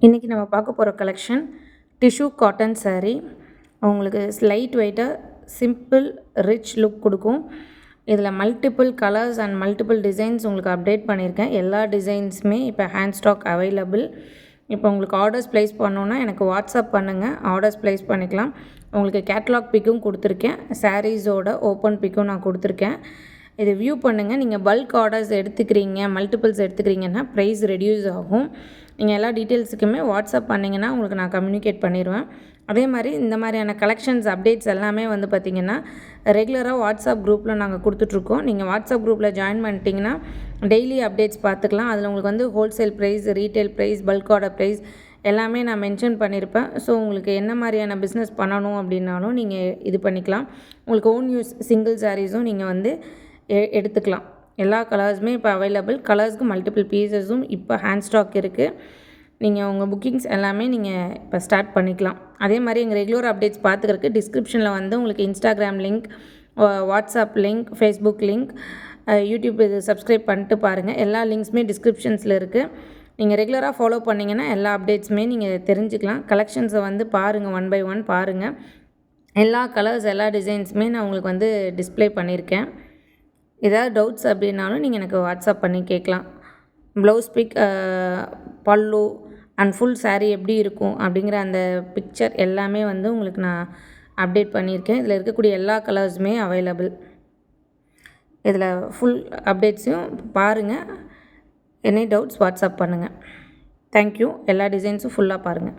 இன்றைக்கி நம்ம பார்க்க போகிற கலெக்ஷன் டிஷ்யூ காட்டன் saree. உங்களுக்கு லைட் வெயிட்டாக சிம்பிள் ரிச் லுக் கொடுக்கும். இதில் multiple colours and multiple designs உங்களுக்கு அப்டேட் பண்ணியிருக்கேன். எல்லா டிசைன்ஸுமே இப்போ ஹேண்ட் ஸ்டாக் அவைலபிள். இப்போ உங்களுக்கு ஆர்டர்ஸ் ப்ளேஸ் பண்ணோன்னா எனக்கு வாட்ஸ்அப் பண்ணுங்கள், ஆர்டர்ஸ் ப்ளேஸ் பண்ணிக்கலாம். உங்களுக்கு கேட்லாக் பிக்கும் கொடுத்துருக்கேன், சாரீஸோட ஓப்பன் பிக்கும் நான் கொடுத்துருக்கேன். இதை வியூ பண்ணுங்கள். நீங்கள் பல்க் ஆர்டர்ஸ் எடுத்துக்கிறீங்க, மல்டிபிள்ஸ் எடுத்துக்கிறீங்கன்னா ப்ரைஸ் ரெடியூஸ் ஆகும். நீங்கள் எல்லா டீட்டெயில்ஸுக்குமே வாட்ஸ்அப் பண்ணிங்கன்னா உங்களுக்கு நான் கம்யூனிகேட் பண்ணிடுவேன். அதே மாதிரி இந்த மாதிரியான கலெக்ஷன்ஸ் அப்டேட்ஸ் எல்லாமே வந்து பார்த்திங்கன்னா ரெகுலராக வாட்ஸ்அப் குரூப்பில் நாங்கள் கொடுத்துட்ருக்கோம். நீங்கள் வாட்ஸ்அப் குரூப்பில் ஜாயின் பண்ணிட்டீங்கன்னா டெய்லி அப்டேட்ஸ் பார்த்துக்கலாம். அதில் உங்களுக்கு வந்து wholesale price, retail price, bulk order price எல்லாமே நான் மென்ஷன் பண்ணியிருப்பேன். ஸோ உங்களுக்கு என்ன மாதிரியான பிஸ்னஸ் பண்ணணும் அப்படின்னாலும் நீங்கள் இது பண்ணிக்கலாம். உங்களுக்கு ஓன் யூஸ் சிங்கிள் சாரீஸும் நீங்கள் வந்து எடுத்துக்கலாம். எல்லா கலர்ஸுமே இப்போ அவைலபிள். கலர்ஸ்க்கு மல்டிபிள் பீசஸும் இப்போ ஹேண்ட் ஸ்டாக் இருக்குது. நீங்கள் உங்கள் புக்கிங்ஸ் எல்லாமே நீங்கள் இப்போ ஸ்டார்ட் பண்ணிக்கலாம். அதே மாதிரி எங்கள் ரெகுலர் அப்டேட்ஸ் பார்த்துக்கிறதுக்கு டிஸ்கிரிப்ஷனில் வந்து உங்களுக்கு Instagram link, WhatsApp link, Facebook link, YouTube இது சப்ஸ்கிரைப் பண்ணிட்டு பாருங்கள். எல்லா லிங்க்ஸுமே டிஸ்கிரிப்ஷன்ஸில் இருக்குது. நீங்கள் ரெகுலராக ஃபாலோ பண்ணிங்கன்னா எல்லா அப்டேட்ஸுமே நீங்கள் தெரிஞ்சுக்கலாம். கலெக்ஷன்ஸை வந்து பாருங்கள், ஒன் பை ஒன் பாருங்கள். எல்லா கலர்ஸ், எல்லா டிசைன்ஸுமே நான் உங்களுக்கு வந்து டிஸ்ப்ளே பண்ணியிருக்கேன். ஏதாவது டவுட்ஸ் அப்படின்னாலும் நீங்கள் எனக்கு வாட்ஸ்அப் பண்ணி கேட்கலாம். ப்ளவுஸ் பிக், பல்லு அண்ட் ஃபுல் saree எப்படி இருக்கும் அப்படிங்கிற அந்த பிக்சர் எல்லாமே வந்து உங்களுக்கு நான் அப்டேட் பண்ணியிருக்கேன். இதில் இருக்கக்கூடிய எல்லா கலர்ஸுமே அவைலபிள். இதில் ஃபுல் அப்டேட்ஸையும் பாருங்கள். எனி டவுட்ஸ் வாட்ஸ்அப் பண்ணுங்கள். தேங்க்யூ. எல்லா டிசைன்ஸும் ஃபுல்லாக பாருங்கள்.